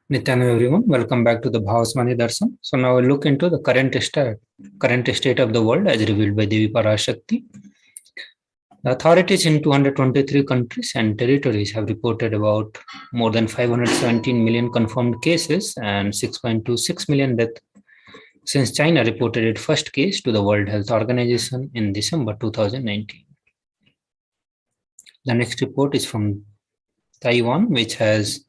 Nithyananda everyone, welcome back to the Bhavasmani Darshan. So now we'll look into the current state of the world as revealed by Devi Parashakti. The authorities in 223 countries and territories have reported about more than 517 million confirmed cases and 6.26 million deaths since China reported its first case to the World Health Organization in December 2019. The next report is from Taiwan, which has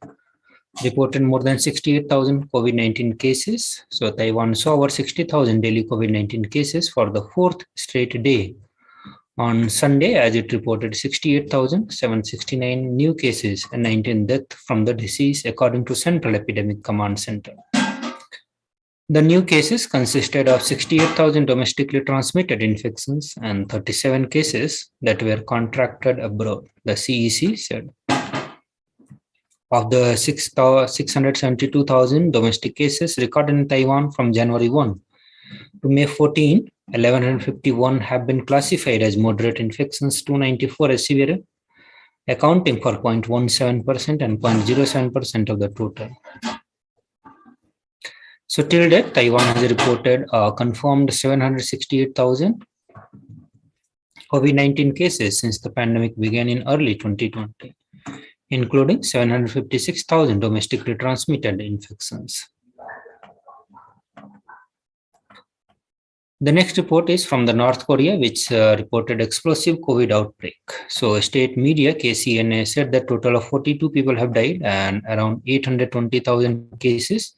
reported more than 68,000 COVID-19 cases. So Taiwan saw over 60,000 daily COVID-19 cases for the fourth straight day. On Sunday, as it reported 68,769 new cases and 19 deaths from the disease, according to Central Epidemic Command Center. The new cases consisted of 68,000 domestically transmitted infections and 37 cases that were contracted abroad, the CEC said. Of the 672,000 domestic cases recorded in Taiwan from January 1 to May 14, 1,151 have been classified as moderate infections, 294 as severe, accounting for 0.17% and 0.07% of the total. So till date, Taiwan has reported confirmed 768,000 COVID-19 cases since the pandemic began in early 2020. Including 756,000 domestically transmitted infections. The next report is from the North Korea, which reported explosive COVID outbreak. So state media KCNA said that total of 42 people have died and around 820,000 cases,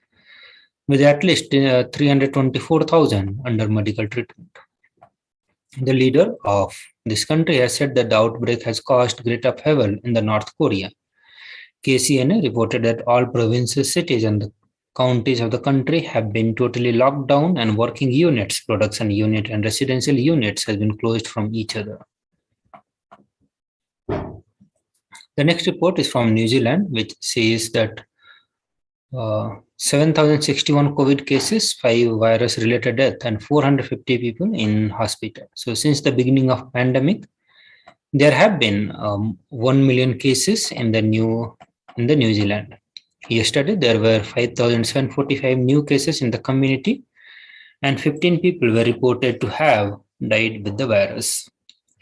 with at least 324,000 under medical treatment. The leader of this country has said that the outbreak has caused great upheaval in the North Korea. KCNA reported that all provinces, cities, and the counties of the country have been totally locked down, and working units, production unit, and residential units has been closed from each other. The next report is from New Zealand, which says that 7,061 COVID cases, 5 virus-related deaths, and 450 people in hospital. So since the beginning of pandemic, there have been 1 million cases in the New Zealand. Yesterday, there were 5,745 new cases in the community, and 15 people were reported to have died with the virus.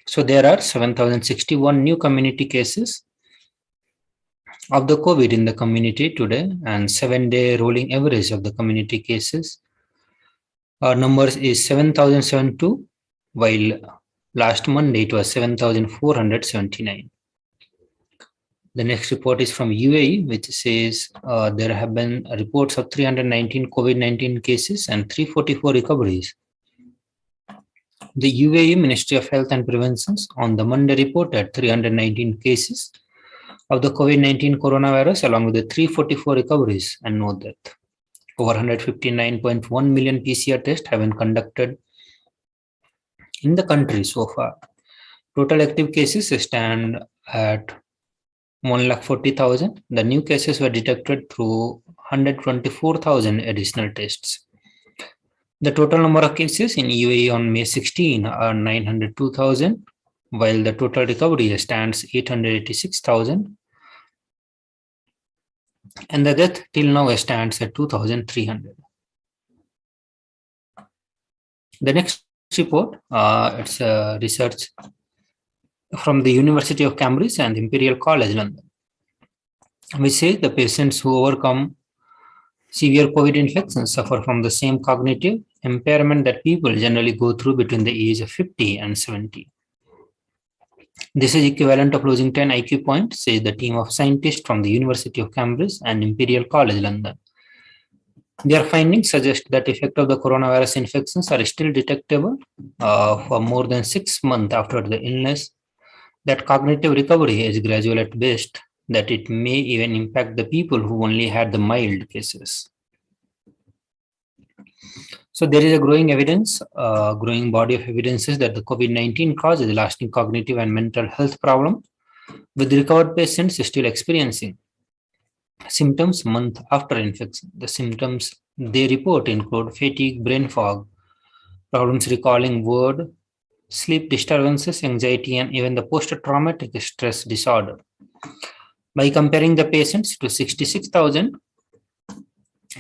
So there are 7,061 new community cases of the COVID in the community today, and 7-day rolling average of the community cases. Our numbers is 7,072, while last Monday it was 7,479. The next report is from UAE, which says there have been reports of 319 COVID-19 cases and 344 recoveries. The UAE Ministry of Health and Prevention on the Monday reported 319 cases of the COVID-19 coronavirus along with the 344 recoveries and no death. Over 159.1 million PCR tests have been conducted in the country so far. Total active cases stand at 140,000. The new cases were detected through 124,000 additional tests. The total number of cases in UAE on May 16 are 902,000, while the total recovery stands 886,000. And the death till now stands at 2,300. The next report, it's research from the University of Cambridge and Imperial College London. We say the patients who overcome severe COVID infections suffer from the same cognitive impairment that people generally go through between the age of 50 and 70. This is equivalent of losing 10 IQ points, says the team of scientists from the University of Cambridge and Imperial College London. Their findings suggest that the effect of the coronavirus infections are still detectable for more than 6 months after the illness, that cognitive recovery is gradual at best, that it may even impact the people who only had the mild cases. So there is a growing body of evidences that the COVID-19 causes lasting cognitive and mental health problems, with recovered patients still experiencing symptoms month after infection. The symptoms they report include fatigue, brain fog, problems recalling word, sleep disturbances, anxiety, and even the post-traumatic stress disorder. By comparing the patients to 66,000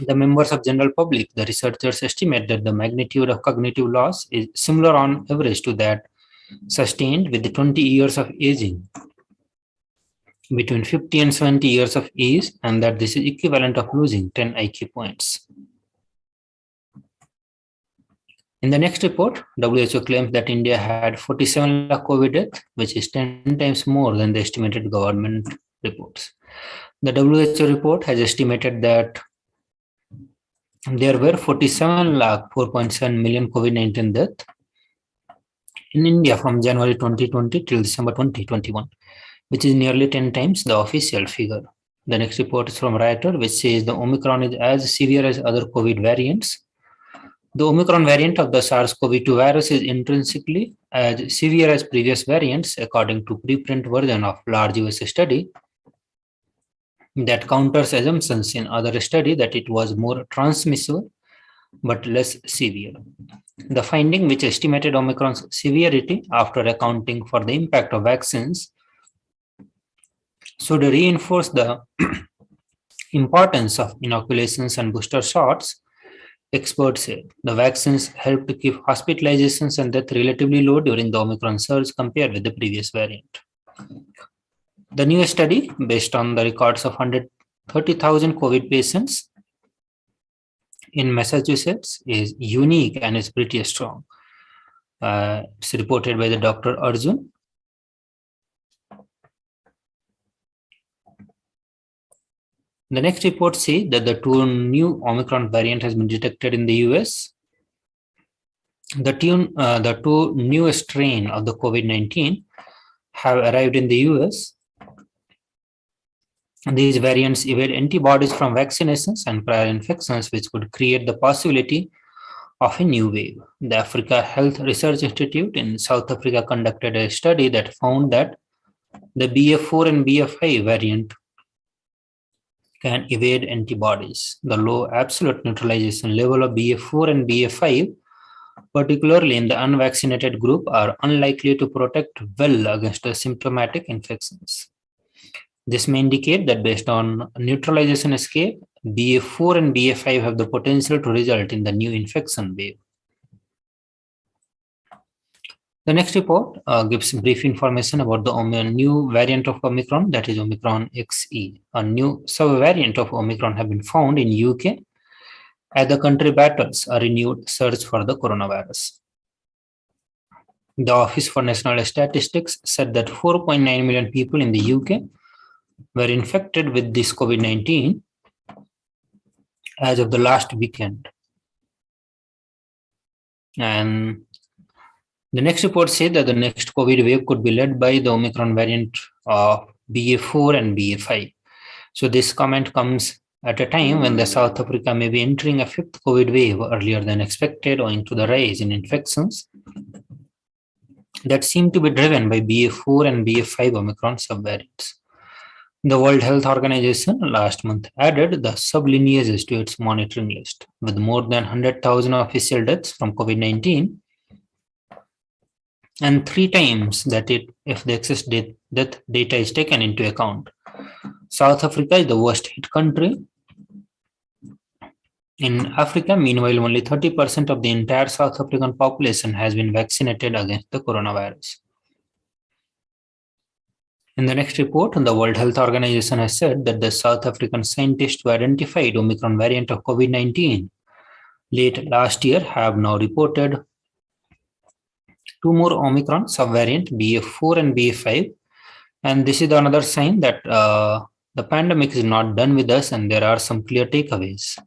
the members of general public, the researchers estimate that the magnitude of cognitive loss is similar on average to that sustained with the 20 years of aging, between 50 and 70 years of age, and that this is equivalent of losing 10 IQ points. In the next report, WHO claims that India had 47 lakh COVID deaths, which is 10 times more than the estimated government reports. The WHO report has estimated that there were 47 lakh 4.7 million COVID-19 deaths in India from January 2020 till December 2021, which is nearly 10 times the official figure. The next report is from Reuters, which says the Omicron is as severe as other COVID variants. The Omicron variant of the SARS-CoV-2 virus is intrinsically as severe as previous variants, according to preprint version of large US study that counters assumptions in other study that it was more transmissible but less severe. The finding, which estimated Omicron's severity after accounting for the impact of vaccines, should reinforce the importance of inoculations and booster shots. Experts said the vaccines helped to keep hospitalizations and death relatively low during the Omicron surge compared with the previous variant. The new study, based on the records of 130,000 COVID patients in Massachusetts, is unique and is pretty strong. It's reported by the Dr. Arjun. The next report says that the two new Omicron variant has been detected in the US. The two new strain of the COVID-19 have arrived in the US. These variants evade antibodies from vaccinations and prior infections, which could create the possibility of a new wave. The Africa Health Research Institute in South Africa conducted a study that found that the BF4 and BF5 variant can evade antibodies. The low absolute neutralization level of BF4 and BF5, particularly in the unvaccinated group, are unlikely to protect well against symptomatic infections. This may indicate that based on neutralization escape, BF4 and BF5 have the potential to result in the new infection wave. The next report gives brief information about the new variant of Omicron, that is Omicron XE. A new subvariant of Omicron have been found in UK as the country battles a renewed search for the coronavirus. The Office for National Statistics said that 4.9 million people in the UK were infected with this COVID-19 as of the last weekend. And the next report said that the next COVID wave could be led by the Omicron variant of BA4 and BA5. So this comment comes at a time when the South Africa may be entering a fifth COVID wave earlier than expected, owing to the rise in infections that seem to be driven by BA4 and BA5 Omicron subvariants. The World Health Organization last month added the sublineages to its monitoring list, with more than 100,000 official deaths from COVID-19, and 3 times that if the excess death data is taken into account. South Africa is the worst hit country. In Africa, meanwhile, only 30% of the entire South African population has been vaccinated against the coronavirus. In the next report, the World Health Organization has said that the South African scientists who identified Omicron variant of COVID-19 late last year have now reported 2 more Omicron subvariant, BF4 and BF5. And this is another sign that the pandemic is not done with us, and there are some clear takeaways.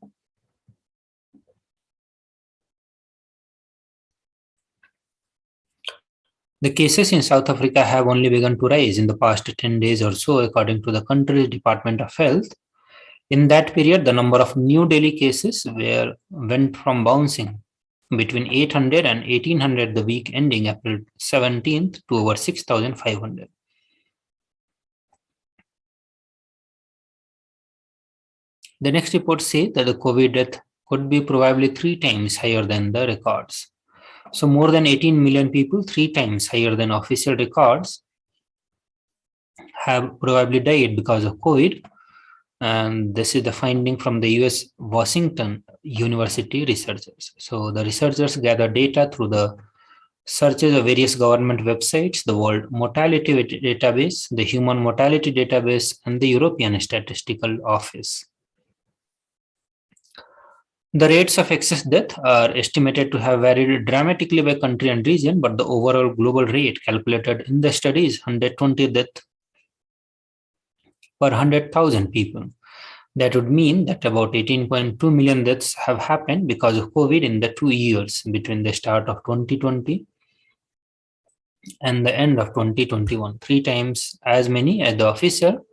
The cases in South Africa have only begun to rise in the past 10 days or so, according to the country's Department of Health. In that period, the number of new daily cases went from bouncing between 800 and 1800 the week ending April 17th to over 6,500. The next report says that the COVID death could be probably 3 times higher than the records. So more than 18 million people, 3 times higher than official records, have probably died because of COVID. And this is the finding from the US Washington University researchers. So the researchers gather data through the searches of various government websites, the World Mortality Database, the Human Mortality Database, and the European Statistical Office. The rates of excess death are estimated to have varied dramatically by country and region, but the overall global rate calculated in the study is 120 deaths per 100,000 people. That would mean that about 18.2 million deaths have happened because of COVID in the 2 years between the start of 2020 and the end of 2021, 3 times as many as the official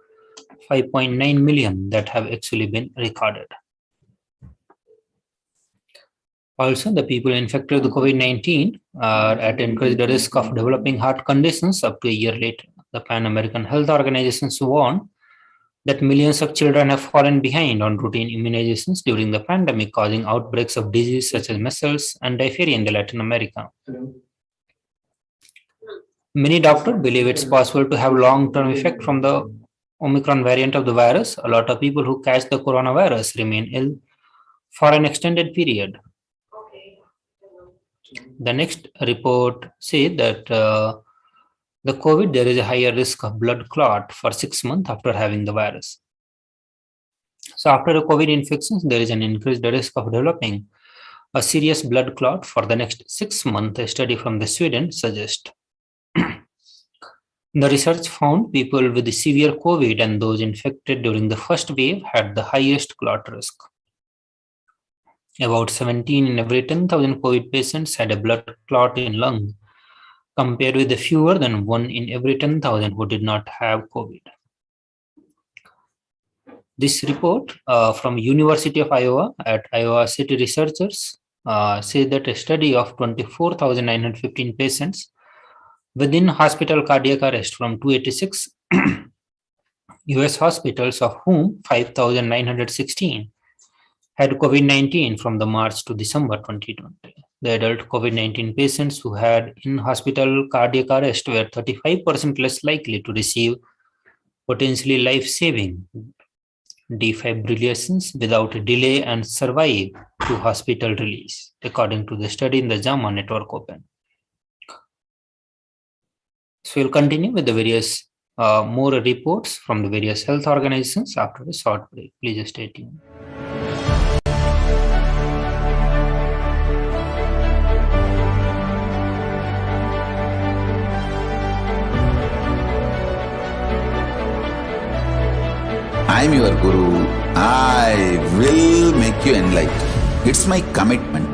5.9 million that have actually been recorded. Also, the people infected with COVID-19 are at increased risk of developing heart conditions up to a year later. The Pan American Health Organization warned that millions of children have fallen behind on routine immunizations during the pandemic, causing outbreaks of disease such as measles and diphtheria in Latin America. Many doctors believe it's possible to have long-term effect from the Omicron variant of the virus. A lot of people who catch the coronavirus remain ill for an extended period. The next report says that the COVID, there is a higher risk of blood clot for 6 months after having the virus. So after the COVID infections, there is an increased risk of developing a serious blood clot for the next 6 months. A study from the Sweden suggests. The research found people with severe COVID and those infected during the first wave had the highest clot risk. About 17 in every 10,000 COVID patients had a blood clot in lung, compared with the fewer than 1 in every 10,000 who did not have COVID. This report from University of Iowa at Iowa City researchers says that a study of 24,915 patients within hospital cardiac arrest from 286 US hospitals, of whom 5,916 had COVID-19 from the March to December 2020. The adult COVID-19 patients who had in-hospital cardiac arrest were 35% less likely to receive potentially life-saving defibrillations without delay and survive to hospital release, according to the study in the JAMA Network Open. So we'll continue with the various more reports from the various health organizations after a short break. Please stay tuned. I am your Guru. I will make you enlightened. It's my commitment.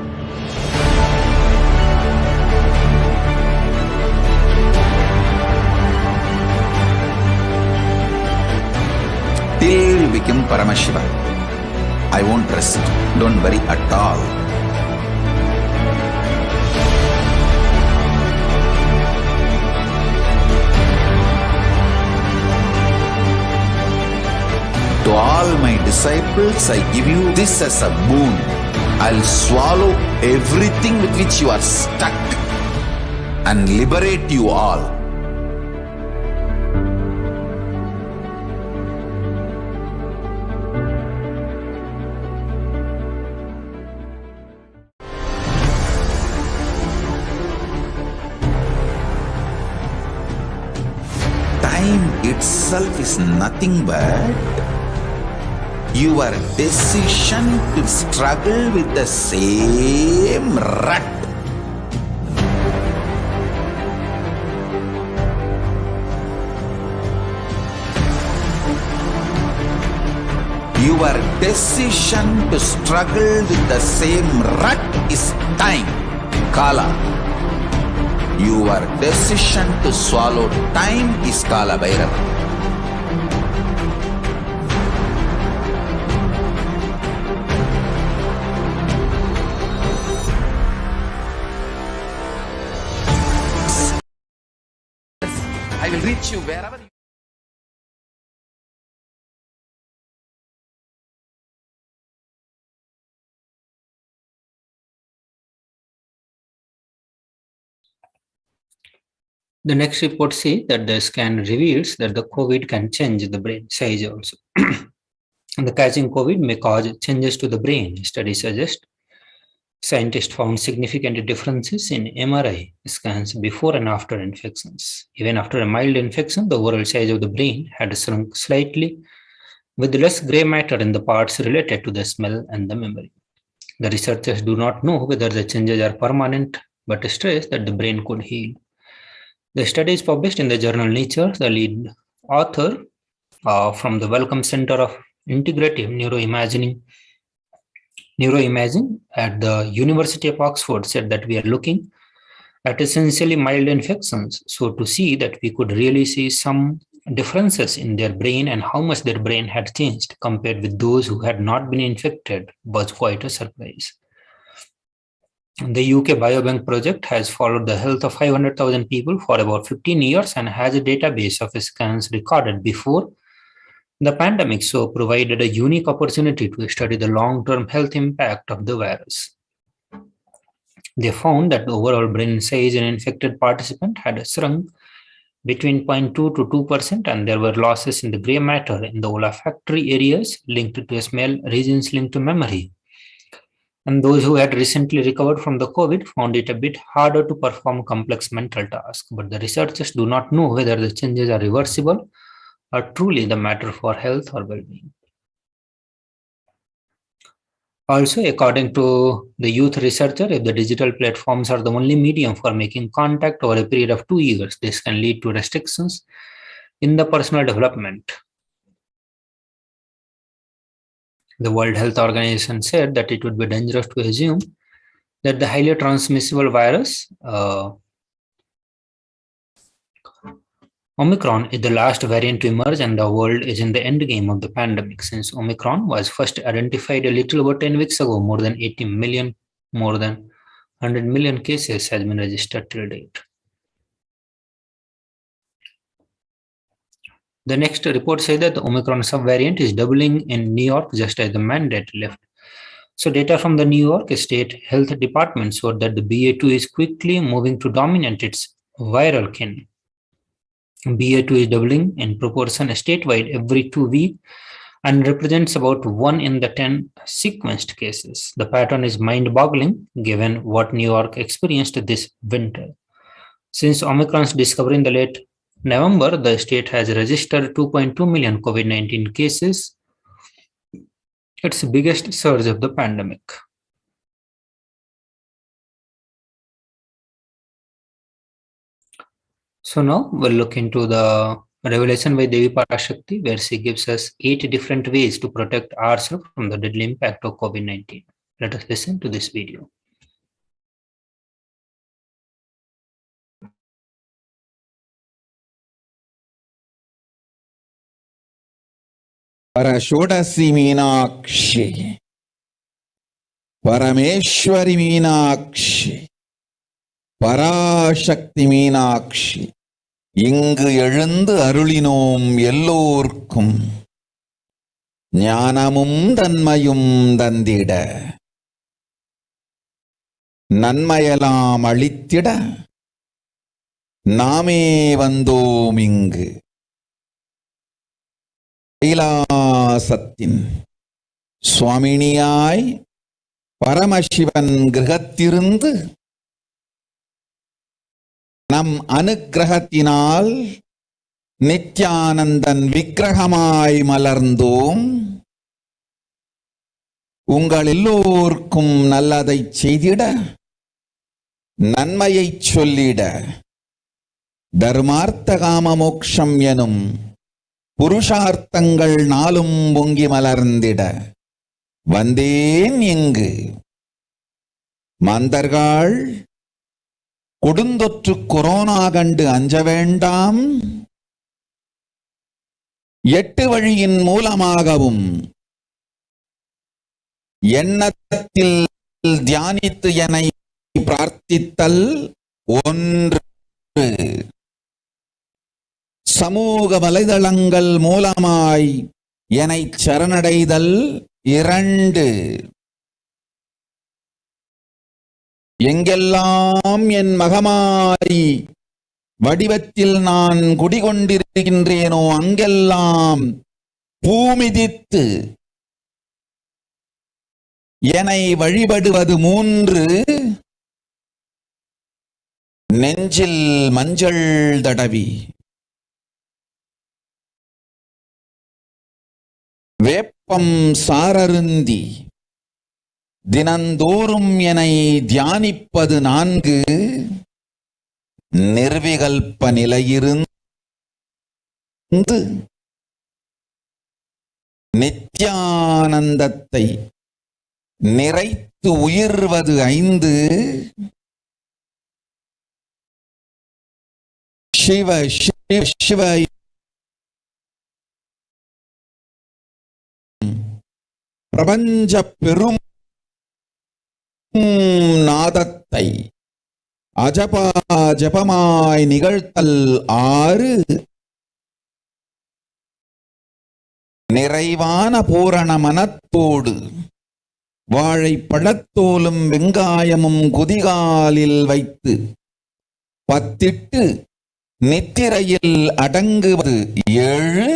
Till you become Paramashiva, I won't rest. Don't worry at all. To all my disciples, I give you this as a boon. I'll swallow everything with which you are stuck and liberate you all. Time itself is nothing but your decision to struggle with the same rut. Your decision to struggle with the same rut is time, Kala. Your decision to swallow time is Kala Bhairava. I will reach you wherever you... The next report says that the scan reveals that the COVID can change the brain size also. And the catching COVID may cause changes to the brain. Studies suggest scientists found significant differences in MRI scans before and after infections. Even after a mild infection, the overall size of the brain had shrunk slightly, with less gray matter in the parts related to the smell and the memory. The researchers do not know whether the changes are permanent, but stress that the brain could heal. The study is published in the journal Nature. The lead author from the Wellcome Center of Integrative Neuroimaging at the University of Oxford said that we are looking at essentially mild infections. So to see that we could really see some differences in their brain and how much their brain had changed compared with those who had not been infected was quite a surprise. The UK Biobank project has followed the health of 500,000 people for about 15 years and has a database of scans recorded before the pandemic, so provided a unique opportunity to study the long-term health impact of the virus. They found that the overall brain size in infected participants had shrunk between 0.2 to 2%, and there were losses in the gray matter in the olfactory areas linked to smell, regions linked to memory. And those who had recently recovered from the COVID found it a bit harder to perform complex mental tasks, but the researchers do not know whether the changes are reversible or truly the matter for health or well-being. Also, according to the youth researcher, if the digital platforms are the only medium for making contact over a period of 2 years, this can lead to restrictions in the personal development. The World Health Organization said that it would be dangerous to assume that the highly transmissible virus Omicron is the last variant to emerge, and the world is in the end game of the pandemic. Since Omicron was first identified a little over 10 weeks ago, more than 100 million cases has been registered till date. The next report says that the Omicron subvariant is doubling in New York just as the mandate left. So data from the New York State Health Department showed that the BA2 is quickly moving to dominate its viral kin. BA2 is doubling in proportion statewide every 2 weeks and represents about 1 in the 10 sequenced cases. The pattern is mind-boggling given what New York experienced this winter. Since Omicron's discovery in the late November, the state has registered 2.2 million COVID-19 cases, its biggest surge of the pandemic. So now we'll look into the revelation by Devi Parashakti, where she gives us 8 different ways to protect ourselves from the deadly impact of COVID-19. Let us listen to this video. Parashodasi Meenakshi, Parameshwari Meenakshi, Parashakti Meenakshi, இங்கு எழுந்து அருளினோம் எல்லோர்க்கும் ஞானமும் தன்மையும் தந்திட நன்மையெல்லாம் அளித்திட நாமே வந்தோம் இங்கு கைலாசத்தின் சுவாமினியாய் பரமசிவன் கிரகத்திருந்து நம் அனுக்கிரகத்தினால் நித்யானந்தன் விக்கிரகமாய் மலர்ந்தோம். உங்கள் எல்லோருக்கும் நல்லதை செய்திட நன்மையை சொல்லிட தர்மார்த்த காம மோக்ஷம் எனும் புருஷார்த்தங்கள் நாளும் பொங்கி மலர்ந்திட வந்தேன் இங்கு. மாந்தர்கள் கொடுந்தொற்று கொரோனா கண்டு அஞ்ச வேண்டாம். 8 வழியின் மூலமாகவும் எண்ணத்தில் தியானித்து என்னை பிரார்த்தித்தல் ஒன்று, சமூக வலைதளங்கள் மூலமாய் என்னை சரணடைதல் 2, எங்கெல்லாம் என் மகமாரி வடிவத்தில் நான் குடிகொண்டிருக்கின்றேனோ அங்கெல்லாம் பூமிதித்து என்னை வழிபடுவது 3, நெஞ்சில் மஞ்சள் தடவி வேப்பம் சாரருந்தி தினந்தோறும் என்னை தியானிப்பது 4, நிர்விகல்ப நிலையிருந்து நித்யானந்தத்தை நிறைத்து உயிர்வது 5, சிவ சிவ சிவ பிரபஞ்ச பெரும் நாதத்தை அஜபா ஜபமாய் நிகழ்த்தல் 6, நிறைவான பூரண மனத்தோடு வாழைப்பழத்தோலும் வெங்காயமும் குதிகாலில் வைத்து பத்திட்டு நித்திரையில் அடங்குவது 7,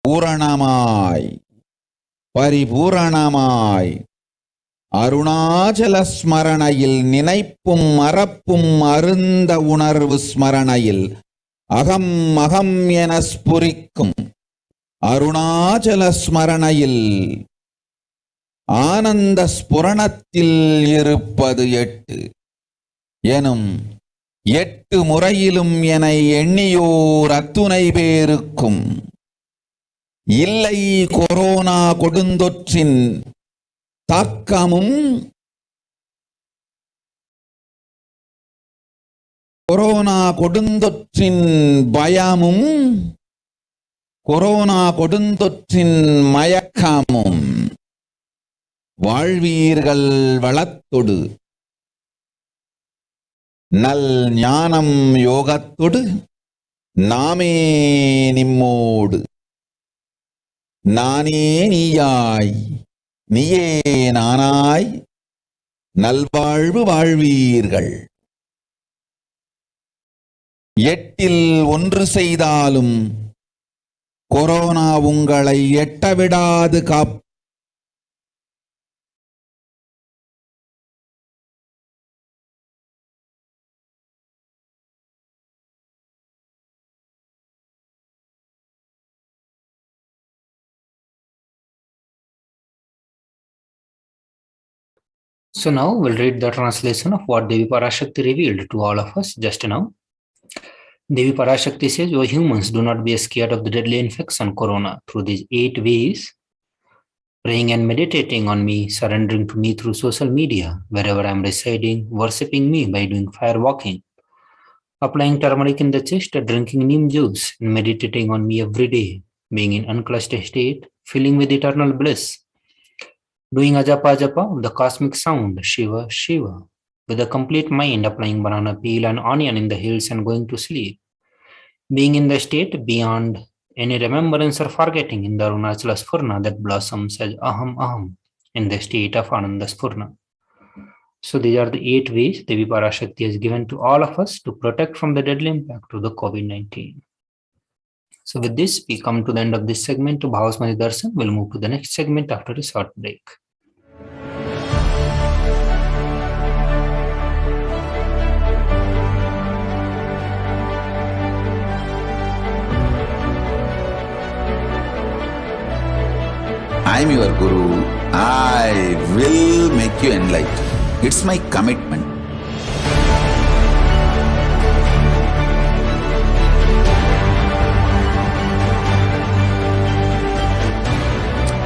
பூரணமாய் பரிபூரணமாய் அருணாச்சல ஸ்மரணையில் நினைப்பும் மறப்பும் அருந்த உணர்வு ஸ்மரணையில் அகம் அகம் என ஸ்புரிக்கும் அருணாச்சல ஸ்மரணையில் ஆனந்த ஸ்புரணத்தில் இருப்பது 8 எனும் 8 முறையிலும் என எண்ணியோர் அத்துணை பேருக்கும் இல்லை கொரோனா கொடுந்தொற்றின் தாக்கமும் கொரோனா கொடுந்தொற்றின் பயமும் கொரோனா கொடுந்தொற்றின் மயக்கமும் வாழ்வீர்கள் வளத்தொடு நல் ஞானம் யோகத்தொடு நாமே நிம்மோடு நானே நீயாய் நீயே நானாய் நல்வாழ்வு வாழ்வீர்கள். 8இல் 1 செய்தாலும் கொரோனா உங்களை எட்டவிடாது காப். So now we'll read the translation of what Devi Parashakti revealed to all of us just now. Devi Parashakti says, "O humans, do not be scared of the deadly infection corona through these 8 ways: praying and meditating on me, surrendering to me through social media, wherever I am residing, worshipping me by doing fire walking, applying turmeric in the chest, drinking neem juice, and meditating on me every day, being in unclutched state, filling with eternal bliss, doing ajapa japa of the cosmic sound, Shiva, Shiva, with a complete mind, applying banana peel and onion in the hills and going to sleep, being in the state beyond any remembrance or forgetting in the Arunachala Spurna that blossoms as Aham Aham in the state of Ananda Spurna." So these are the 8 ways Devi Parashakti has given to all of us to protect from the deadly impact of the COVID-19. So with this, we come to the end of this segment of Bhavasmati Darshan. We'll move to the next segment after a short break. I'm your Guru. I will make you enlightened. It's my commitment.